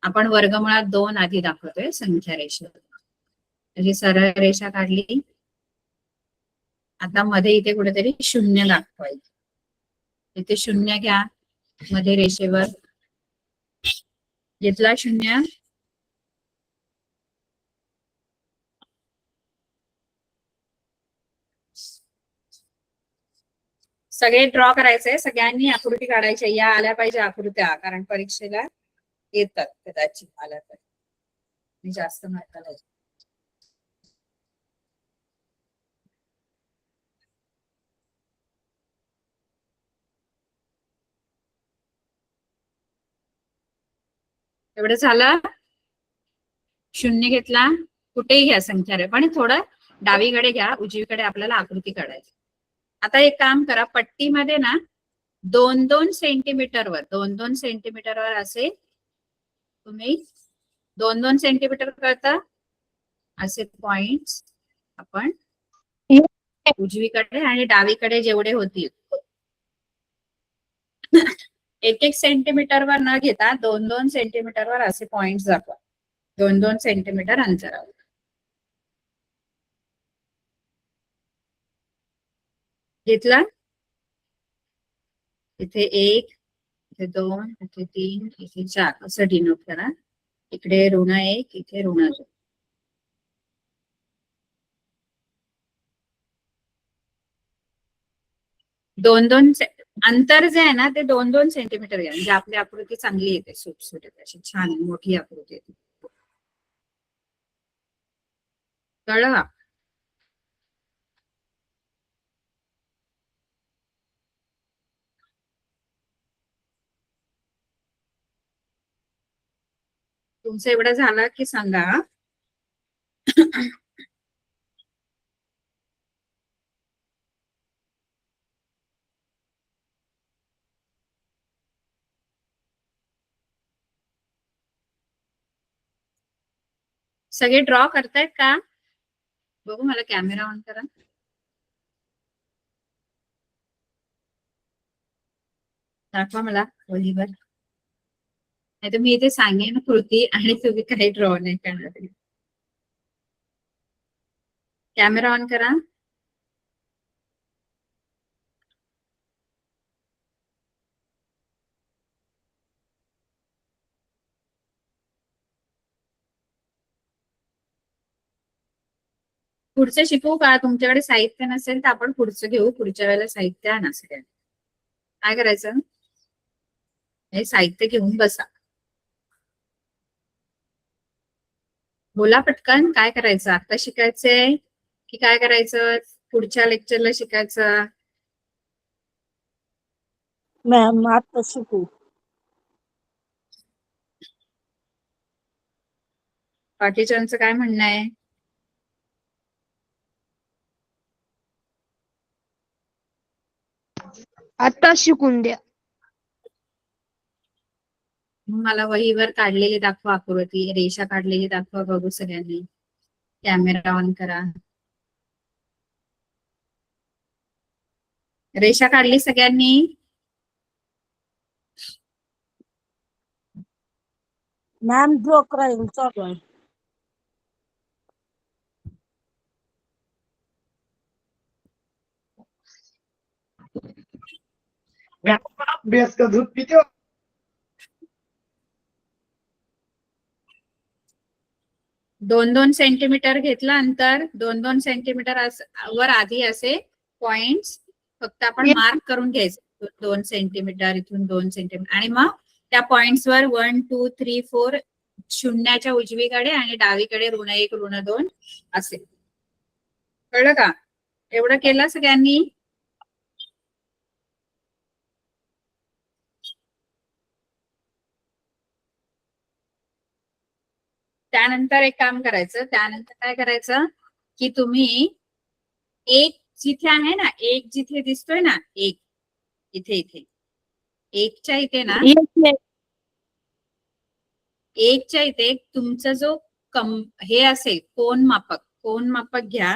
आपण वर्गमुळात 2 आधी दाखवतोय संख्या रेषेवर. अशी सरळ रेषा काढली. आता मध्ये इथे कुठेतरी शून्य दाखवायचं. इथे शून्य घ्या मध्ये रेषेवर. घेतला शून्य. सगळे ड्रॉ करायचे, सगळ्यांनी आकृती काढायच्या. या आल्या पाहिजे आकृत्या, कारण परीक्षेला येतात कदाचित आल्या तर. मी जास्त माहिती. एवढं झालं? शून्य घेतला, कुठेही घ्या संख्या रे, पण थोडं डावीकडे घ्या, उजवीकडे आपल्याला आकृती काढायची. आता एक काम करा, पट्टीमध्ये ना 2-2 सेंटीमीटरवर 2-2 सेंटीमीटरवर असे तुम्ही 2-2 सेंटीमीटर करता असे पॉइंट्स आपण उजवीकडे आणि डावीकडे जेवढे होतील 1-1 सेंटीमीटरवर न घेता 2-2 सेंटीमीटरवर असे पॉइंट्स दाखवा. 2-2 सेंटीमीटर अंतरावर. घेतला? इथे 1, इथे 2, इथे 3, इथे 4 असं डिनोट करा. इकडे ऋण 1, इथे ऋण 2. दोन अंतर जे आहे ना ते 2-2 सेंटीमीटर घ्या, म्हणजे आपली आकृती चांगली येते, सुटसुटीत अशी छान मोठी आकृती येते. कळलं? तुमचं एवढं झालं की सांगा. सगळे ड्रॉ करतायत का? बघू, मला कॅमेरा ऑन करा. दाखवा मला वहीवर. नाही तर मी इथे सांगेन कृती आणि तुम्ही काही ड्रॉ नाही करणार. कॅमेरा ऑन करा. पुढचं शिकवू का? तुमच्याकडे साहित्य नसेल तर आपण पुढचं घेऊ, पुढच्या वेळेला साहित्य आणा सगळ्यांनी. काय करायचं? हे साहित्य घेऊन बसा. बोला पटकन, काय करायचं? आता शिकायचंय की काय करायचं? पुढच्या लेक्चरला शिकायचं? मॅम आता शिकू. बाकीच्यांचं काय म्हणणं आहे? आता शिकून द्या. मला वहीवर काढलेली दाखवा आकृती, रेषा काढलेली दाखवा बघू सगळ्यांनी. कॅमेरा ऑन करा. रेषा काढली सगळ्यांनी? मॅम ड्रॉ करायला चालू आहे. अभ्यास का झोप किती 2-2 सेंटीमीटर घेतलं अंतर. 2-2 सेंटीमीटर वर आधी असे पॉइंट्स फक्त आपण मार्क करून घ्यायचे. 2 सेंटीमीटर, इथून 2 सेंटीमीटर, आणि मग त्या पॉइंट्स वर 1, 2, 3, 4 शून्याच्या उजवीकडे आणि डावीकडे ऋण 1, ऋण 2 असे. कळलं का? एवढं केलं सगळ्यांनी? त्यानंतर एक काम करायचं. त्यानंतर काय करायचं की तुम्ही एक जिथे आहे ना, एक जिथे दिसतोय ना, एक इथे इथे एकच्या इथे ना, एकच्या इथे तुमचा जो हे असेल कोण मापक घ्या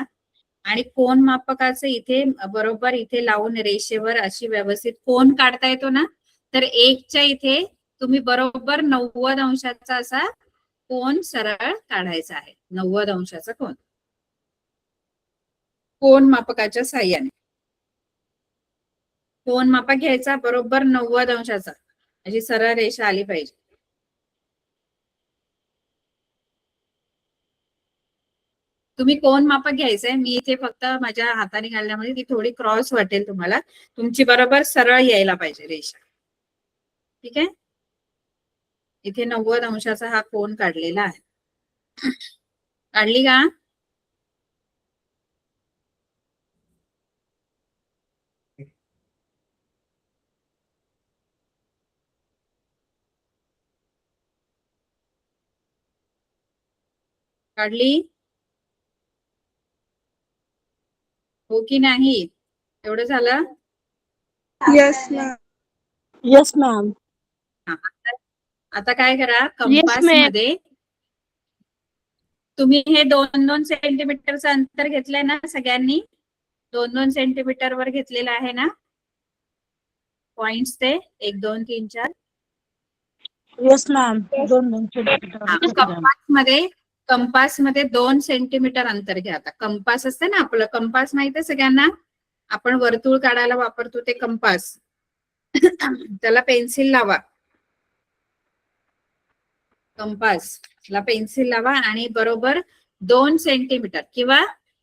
आणि कोण मापकाचं इथे बरोबर इथे लावून रेषेवर अशी व्यवस्थित कोण काढता येतो ना, तर एकच्या इथे तुम्ही बरोबर 90 अंशाचा असा कोण सरळ काढायचा आहे. 90 अंशाचा कोण मापकाच्या साह्याने कोण मापक घ्यायचा, बरोबर 90 अंशाचा, अशी सरळ रेषा आली पाहिजे. तुम्ही कोण मापक घ्यायचंय. मी इथे फक्त माझ्या हाताने घालण्यामध्ये ती थोडी क्रॉस वाटेल तुम्हाला. तुमची बरोबर सरळ यायला पाहिजे रेषा. ठीक आहे? इथे 90 अंशाचा हा कोण काढलेला आहे. काढली का? काढली हो की नाही? एवढं झालं? Yes ma'am. Yes ma'am. हा, आता काय करा, Yes, कंपास ma'am. मध्ये तुम्ही हे 2-2 सेंटीमीटरचं अंतर घेतलंय ना सगळ्यांनी? 2-2 सेंटीमीटर वर घेतलेलं आहे ना पॉइंट्स ते 1, 2, 3, 4. Yes ma'am. 2-2 सेंटीमीटर. कंपास मध्ये 2 सेंटीमीटर अंतर घ्या. आता कंपास असते ना आपलं, कंपास माहिती आहे सगळ्यांना, आपण वर्तुळ काढायला वापरतो ते कंपास. त्याला पेन्सिल लावा, कंपास ला पेन्सिल लावा आणि बरोबर 2 सेंटीमीटर किंवा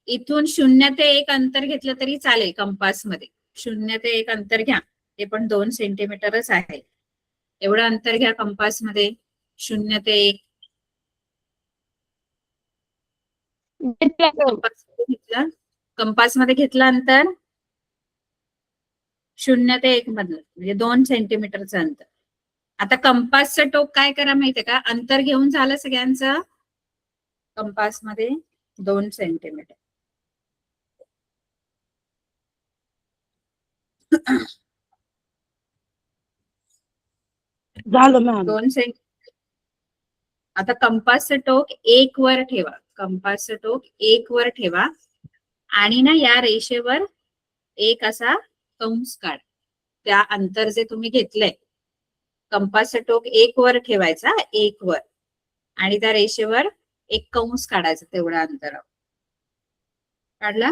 इथून 0 ते 1 अंतर घेतलं तरी चालेल. कंपास मध्ये 0 ते 1 अंतर घ्या, ते पण 2 सेंटीमीटरच आहे. एवढं अंतर घ्या कंपास मध्ये, 0 ते 1. कंपास मध्ये घेतलं अंतर 0 ते 1 मधलं, म्हणजे 2 सेंटीमीटरचं अंतर. आता कंपासचं टोक काय करा माहितीये का? अंतर घेऊन झालं सगळ्यांचं. कंपास मध्ये 2 सेंटीमीटर. झालं मॅम. 2 सेंटीमीटर. आता कंपासचं टोक 1 वर ठेवा. कंपासचं टोक 1 वर ठेवा आणि ना या रेषेवर एक असा कंस काढ. त्या अंतर जे तुम्ही घेतलंय, कंपासचं टोक 1 वर ठेवायचा, 1 वर, आणि त्या रेषेवर एक कंस काढायचा तेवढ्या अंतरावर. काढला?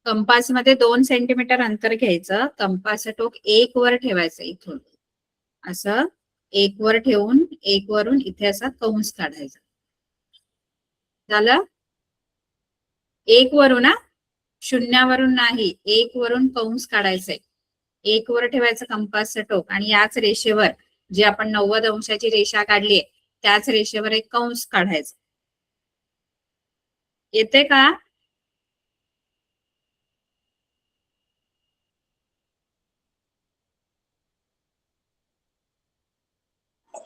कंपास मध्ये 2 सेंटीमीटर अंतर घ्यायचं. कंपासचं टोक 1 वर ठेवायचं, इथून असं 1 वर ठेवून 1 वरून इथे असा कंस काढायचा. झालं? 1 वरून ना, 0 वरून नाही, 1 वरून कंस काढायचंय. 1 वर ठेवायचं कंपासचं टोक आणि याच रेषेवर जी आपण 90 अंशाची रेषा काढलीये त्याच रेषेवर एक कंस काढायचा. येते का?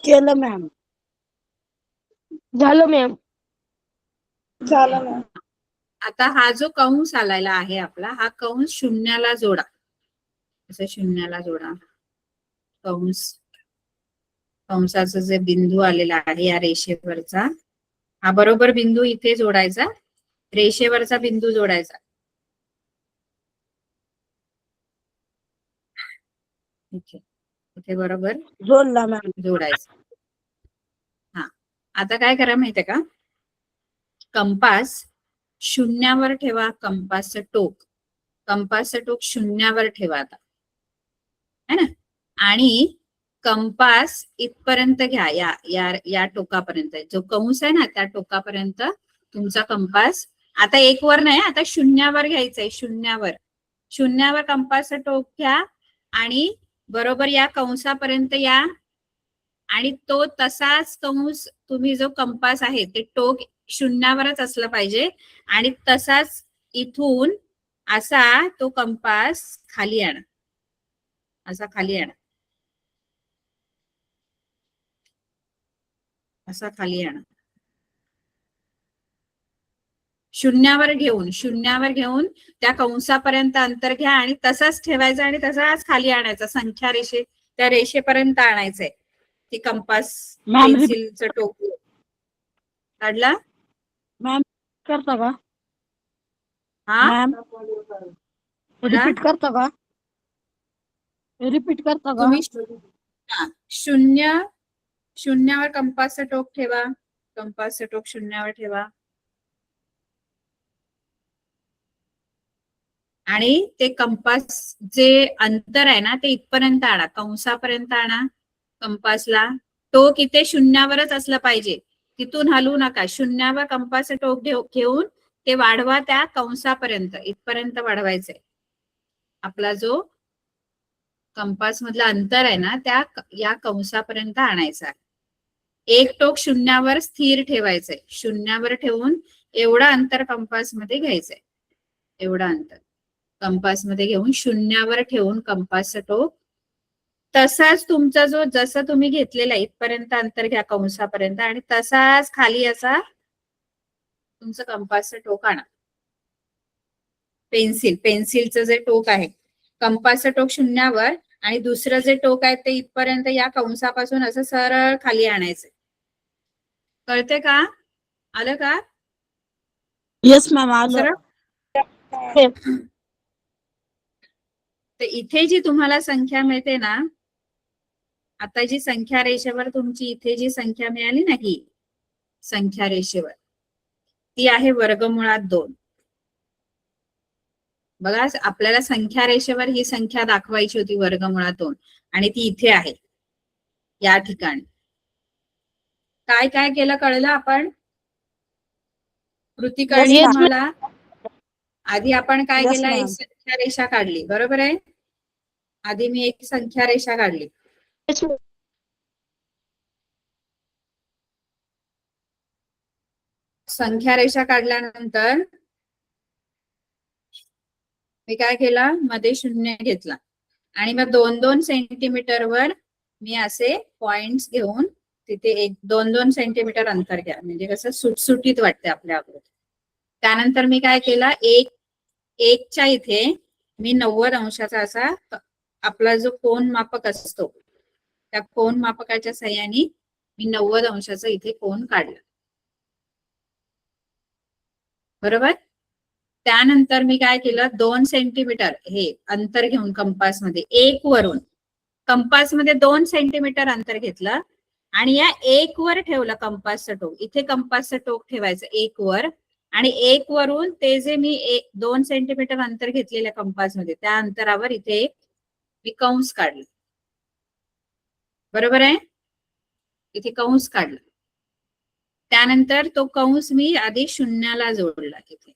केलं मॅम. झालं मॅम. झालं मॅम. आता हा जो कंस आलेला आहे आपला, हा कंस 0ला जोडा. असं 0ला जोडा कंस. कंसाचा जे बिंदू आलेला आहे या रेषेवरचा, हा बरोबर बिंदू इथे जोडायचा, रेषेवरचा बिंदू जोडायचा. इथे बरोबर जोडला मॅम. जोडायचं. हा, आता काय करा माहितीये का? कंपास 0वर ठेवा. कंपासचं टोक 0वर ठेवा आता, है ना? आणि कंपास इथपर्यंत घ्या, या या या टोकापर्यंत. जो कंस आहे ना त्या टोकापर्यंत तुमचा कंपास. आता 1 वर नाही, आता 0वर घ्यायचंय. 0वर कंपासचं टोक घ्या आणि बरोबर या कंसापर्यंत या, आणि तो तसाच कंस, तुम्ही जो कंपास आहे ते टोक 0वरच असलं पाहिजे, आणि तसाच इथून असा तो कंपास खाली आणा. असा खाली आणा, असा खाली आणा. 0वर घेऊन त्या कंसापर्यंत अंतर घ्या आणि तसाच ठेवायचं आणि तसाच खाली आणायचा. संख्या रेषे, त्या रेषेपर्यंत आणायचंय ती कंपास मॅम पेन्सिलचं टोक. काढला? मॅम करता का? हा, मॅम रिपीट करता का? रिपीट करता का? तुम्ही 0वर कंपासचं टोक ठेवा. कंपासचं टोक 0वर ठेवा आणि ते कंपास जे अंतर आहे ना ते इथपर्यंत आणा, कंसापर्यंत आणा. कंपासला टोक इथे 0वरच असलं पाहिजे, तिथून हलवू नका. 0वर कंपासचं टोक घेऊन ते वाढवा त्या कंसापर्यंत, इथपर्यंत वाढवायचंय. आपला जो कंपास मधला अंतर आहे ना त्या या कंसापर्यंत आणायचा. एक टोक 0वर स्थिर ठेवायचंय. 0वर ठेवून एवढं अंतर कंपास मध्ये घ्यायचंय. एवढं अंतर कंपास मध्ये घेऊन शून्यावर ठेवून कंपासचं टोक तसाच तुमचा जो जसं तुम्ही घेतलेला इथपर्यंत अंतर घ्या कंसापर्यंत आणि तसाच खाली असा तुमचं कंपासचं टोक आणा. पेन्सिलचं जे टोक आहे कंपासचं टोक शून्यावर आणि दुसरं जे टोक आहे ते इथपर्यंत या कंसापासून असं सरळ खाली आणायचं. कळते का? आलं का? येस मॅम आलं. सरळ तर इथे जी तुम्हाला संख्या मिळते ना, आता जी संख्या रेषेवर तुमची इथे जी संख्या मिळाली ना, ही संख्या रेषेवर ती आहे वर्गमुळात 2. बघा आपल्याला संख्या रेषेवर ही संख्या दाखवायची होती वर्गमुळात 2 आणि ती इथे आहे या ठिकाणी. काय काय केलं कळलं आपण? कृती कळली Yes, तुम्हाला? आधी आपण काय Yes, केलं? एक ma'am. संख्या रेषा काढली, बरोबर आहे? आधी मी एक संख्या रेषा काढली. संख्या रेषा काढल्यानंतर मी काय केलं? मध्ये शून्य घेतला आणि मग 2-2 सेंटीमीटरवर मी असे पॉइंट्स घेऊन तिथे 1-2 सेंटीमीटर अंतर घ्या, म्हणजे कसं सुटसुटीत वाटते आपल्या आकृती. त्यानंतर मी काय केलं? एकच्या इथे मी 90 अंशाचा असा आपला जो कोन मापक असतो त्या कोन मापकाच्या साहाय्याने मी 90 अंशाचा इथे कोन काढला, बरोबर? त्यानंतर मी काय केलं? 2 सेंटीमीटर हे अंतर घेऊन कंपासमध्ये एक वरून कंपासमध्ये 2 सेंटीमीटर अंतर घेतलं आणि या एक वर ठेवलं कंपासचं टोक. इथे कंपासचं टोक ठेवायचं एक वर आणि एक वरून ते जे मी 2 सेंटीमीटर अंतर घेतलेल्या कंपासमध्ये त्या अंतरावर इथे मी कंस काढले, बरोबर आहे? इथे कंस काढला. त्यानंतर तो कंस मी आधी शून्याला जोडला. तिथे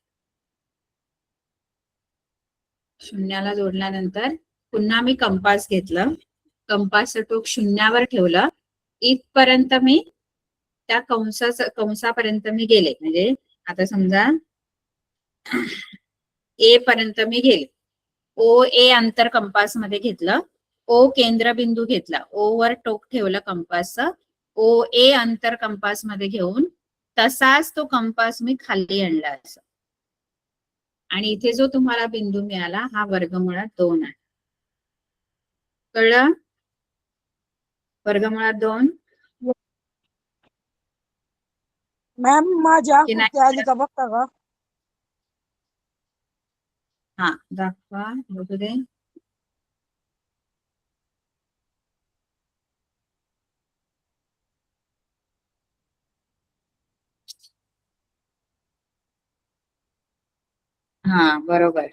शून्याला जोडल्यानंतर पुन्हा मी कंपास घेतलं, कंपासचं टोक शून्यावर ठेवलं. इथपर्यंत मी त्या कंसापर्यंत मी गेले, म्हणजे आता समजा ए पर्यंत मी गेले. ओ ए अंतर कंपास मध्ये घेतलं, ओ केंद्रबिंदू घेतला, ओ वर टोक ठेवलं कंपासचं, ओ ए अंतर कंपास मध्ये घेऊन तसाच तो कंपास मी खाली आणला असं. आणि इथे जो तुम्हाला बिंदू मिळाला हा वर्गमुळात 2 आहे. कळलं? वर्गमुळात 2. मॅम माझ्या की नाही? आकृती आली का बघता का? हा दाखवा, बघू दे. हा बरोबर,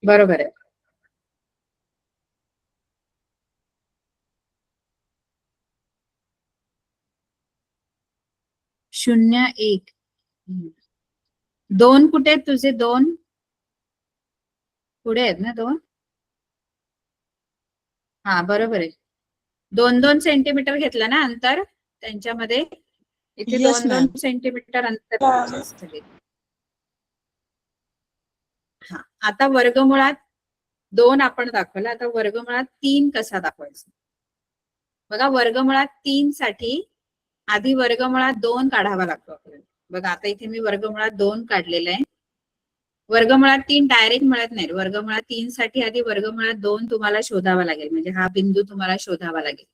बरोबर आहे. शून्य एक 2 कुठे आहेत तुझे? 2 पुढे आहेत ना 2? हा बरोबर आहे. 2-2 सेंटीमीटर घेतलं ना अंतर त्यांच्यामध्ये. इथे Yes, 2-2 ma'am. सेंटीमीटर अंतर हा. सगळे. हा आता वर्गमुळात 2 आपण दाखवला, आता वर्गमुळात 3 कसा दाखवायचा? बघा वर्गमुळात 3 साठी आधी वर्गमुळात 2 काढावा लागतो आपल्याला. बघा आता इथे मी वर्गमुळात 2 काढलेलं आहे. वर्गमुळात 3 डायरेक्ट मिळत नाही. वर्गमुळात 3 साठी आधी वर्गमुळात 2 तुम्हाला शोधावा लागेल, म्हणजे हा बिंदू तुम्हाला शोधावा लागेल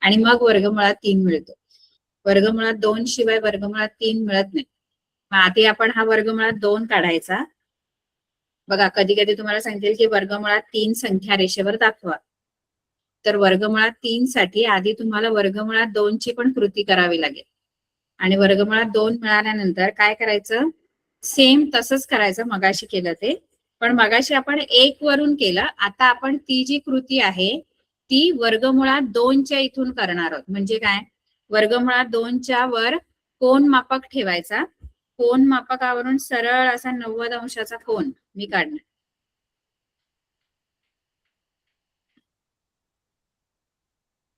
आणि मग वर्गमुळात 3 मिळतो. वर्गमुळात 2 शिवाय वर्गमुळात 3 मिळत नाही. मग आधी आपण हा वर्गमुळात 2 काढायचा. बघा कधी कधी तुम्हाला सांगतील की वर्गमुळात 3 संख्या रेषेवर दाखवा, तर वर्गमुळात 3 साठी आधी तुम्हाला वर्गमुळात 2 ची पण कृती करावी लागेल आणि वर्गमुळात 2 मिळाल्यानंतर काय करायचं? सेम तसंच करायचं मगाशी केलं ते, पण मगाशी आपण 1 वरून केलं. आता आपण ती जी कृती आहे ती वर्गमुळात 2 च्या इथून करणार आहोत. म्हणजे काय? वर्गमुळात 2 च्या वर कोन मापक ठेवायचा, कोन मापकावरून सरळ असा 90 अंशाचा कोन मी काढणार.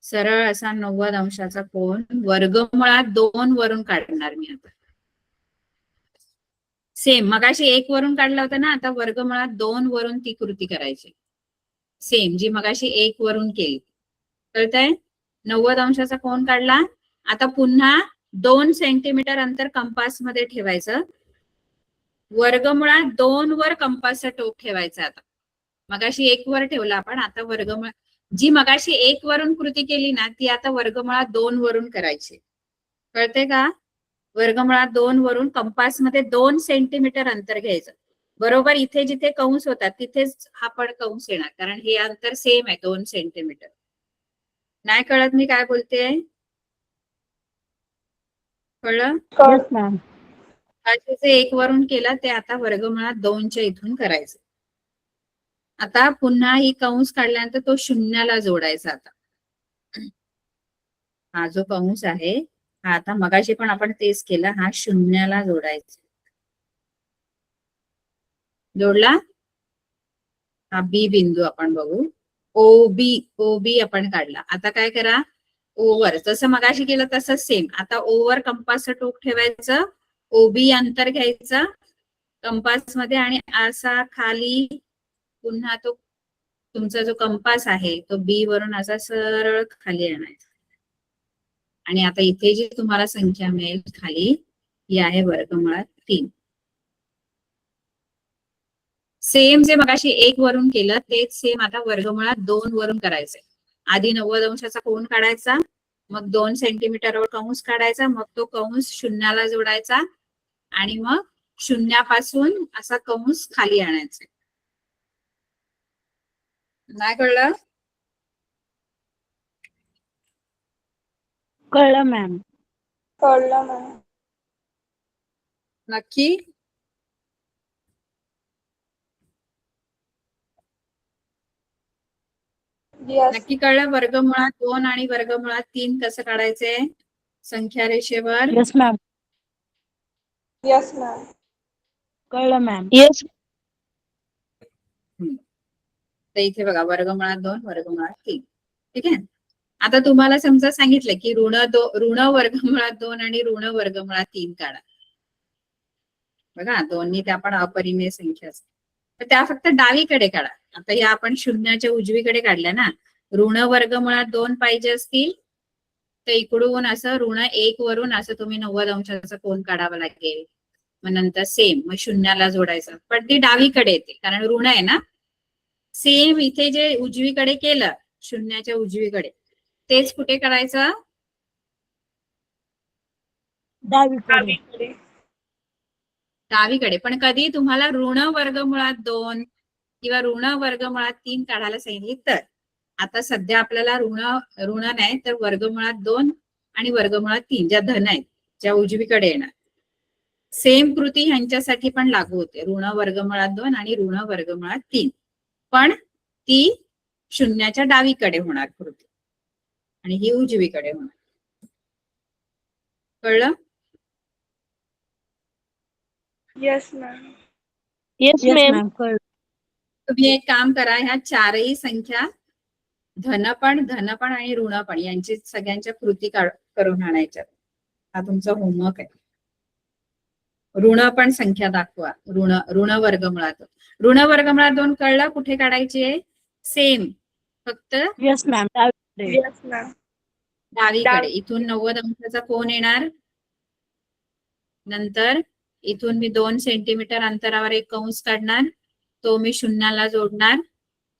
सरळ असा 90 अंशाचा कोन वर्गमुळात 2 वरून काढणार मी आता. सेम मगाशी 1 वरून काढला होता ना, आता वर्गमुळात 2 वरून ती कृती करायची. सेम जी मगाशी 1 वरून केली. कळतंय? 90 अंशाचा कोन काढला. आता पुन्हा 2 सेंटीमीटर अंतर कंपास मध्ये ठेवायचं. वर्गमुळात 2 वर कंपासचं टोक ठेवायचं. आता मगाशी 1 वर ठेवला आपण, आता वर्गमुळात जी मगाशी 1 वरून कृती केली ना, ती आता वर्गमुळात 2 वरून करायची. कळते का? वर्गमुळात 2 वरून कंपास मध्ये 2 सेंटीमीटर अंतर घ्यायचं. बरोबर इथे जिथे कंस होतात तिथेच हा पण कंस येणार, कारण हे अंतर सेम आहे 2 सेंटीमीटर. नाही कळत मी काय बोलते? कळलं? Yes ma'am. जे 1 वरून केलं ते आता वर्गमुळात 2च्या इथून करायचं. आता पुन्हा ही कंस काढल्यानंतर तो शून्याला जोडायचा. आता हा जो कंस आहे हा आता मगाशी पण आपण तेच केलं, हा शून्याला जोडायचा. जोडला. हा बी बिंदू आपण बघू. ओबी आपण काढला. आता काय करा, ओवर जसं मगाशी केलं तसंच सेम. आता ओवर कंपासचं टोक ठेवायचं, ओबी अंतर घ्यायचं कंपास मध्ये आणि असा खाली पुन्हा तो तुमचा जो कंपास आहे तो बी वरून असा सरळ खाली आणायचा. आणि आता इथे जी तुम्हाला संख्या मिळेल खाली ही आहे वर्गमुळात 3. सेम जे मगाशी 1 वरून केलं तेच सेम आता वर्गमुळात 2 वरून करायचंय. आधी 90 अंशाचा कोन काढायचा, मग 2 सेंटीमीटरवर कंस काढायचा, मग तो कंस शून्याला जोडायचा आणि मग शून्यापासून असा कंस खाली आणायचा. नाही कळलं? कळलं मॅम. कळलं मॅम. नक्की? यस. नक्की कळलं? वर्गमुळात 2 आणि वर्गमुळात 3 कसं काढायचे संख्या रेषेवर? Yes ma'am. Yes ma'am. कळलं मॅम. येस. तर इथे बघा वर्गमुळात 2 वर्गमुळात 3. ठीक आहे. आता तुम्हाला समजा सांगितलं की ऋण वर्गमुळात 2 आणि ऋण वर्गमुळात 3 काढा. बघा दोन्ही त्या पण अपरिमेय संख्या असतात, तर त्या फक्त डावीकडे काढा. आता या आपण शून्याच्या उजवीकडे काढल्या ना. ऋण वर्गमुळात 2 पाहिजे असतील तर इकडून असं ऋण 1 वरून असं तुम्ही 90 अंशाचा कोन काढावा लागेल. मग नंतर सेम मग शून्याला जोडायचं, पण ती डावीकडे येते कारण ऋण आहे ना. सेम इथे जे उजवीकडे केलं शून्याच्या उजवीकडे तेच कुठे करायचं? डावीकडे. डावीकडे. पण कधी तुम्हाला ऋण वर्गमुळात 2 किंवा ऋण वर्गमुळात 3 काढायला सांगितली तर. आता सध्या आपल्याला ऋण नाही तर वर्गमुळात 2 आणि वर्गमुळात 3 ज्या धन आहेत ज्या उजवीकडे येणार, सेम कृती ह्यांच्यासाठी पण लागू होते. ऋण वर्गमुळात 2 आणि ऋण वर्गमुळात 3, पण ती शून्याच्या डावीकडे होणार कृती आणि ही उजवीकडे होणार. कळलं? Yes ma'am. Yes yes ma'am. Ma'am. कळलं. तुम्ही एक काम करा, ह्या चारही संख्या धन पण आणि ऋण पण यांची सगळ्यांच्या कृती करून आणायच्या. हा तुमचा होमवर्क आहे. ऋण पण संख्या दाखवा. ऋण वर्गमुळात 2 कळलं कुठे काढायचे? सेम फक्त येस मॅम. डावीकडे. Yes ma'am. डावीकडे. इथून 90 अंशाचा कोन येणार. नंतर इथून मी 2 सेंटीमीटर अंतरावर एक कंस काढणार, तो मी शून्याला जोडणार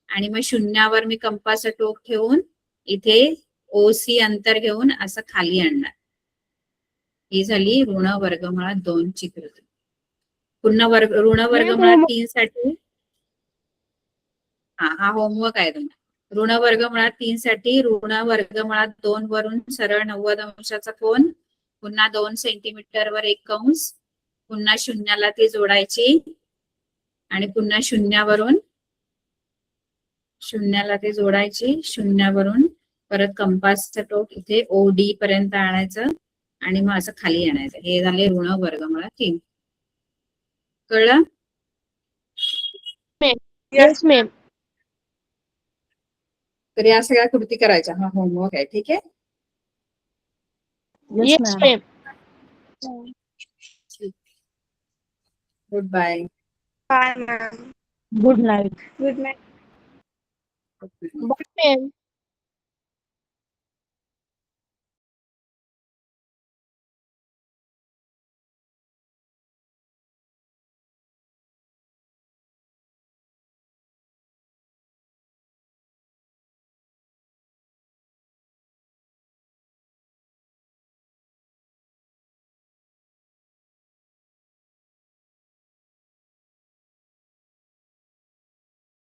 आणि मग शून्यावर मी कंपासचं टोक ठेवून इथे ओसी अंतर घेऊन असं खाली आणणार. ही झाली ऋण वर्गमुळात 2 ची कृती. पुन्हा ऋण वर्गमुळात 3 साठी हा होमवर्क आहे तुम्हाला. ऋण वर्गमुळात 3 साठी ऋण वर्गमुळात 2 वरून सरळ 90 अंशाचा कोन, पुन्हा 2 सेंटीमीटर वर एक कंस, पुन्हा शून्याला ती जोडायची आणि पुन्हा शून्यावरून ते जोडायची. शून्यावरून परत कंपासचं टोक इथे ओडी पर्यंत आणायचं आणि मग असं खाली आणायचं. हे झाले ऋण वर्गमुळात 3. कळलं? Yes ma'am. तर या सगळ्या कृती करायच्या. हा होमवर्क आहे. ठीक आहे. Yes yes ma'am. Ma'am. Good bye. Bye ma'am. Good night. Good night. Bye, ma'am.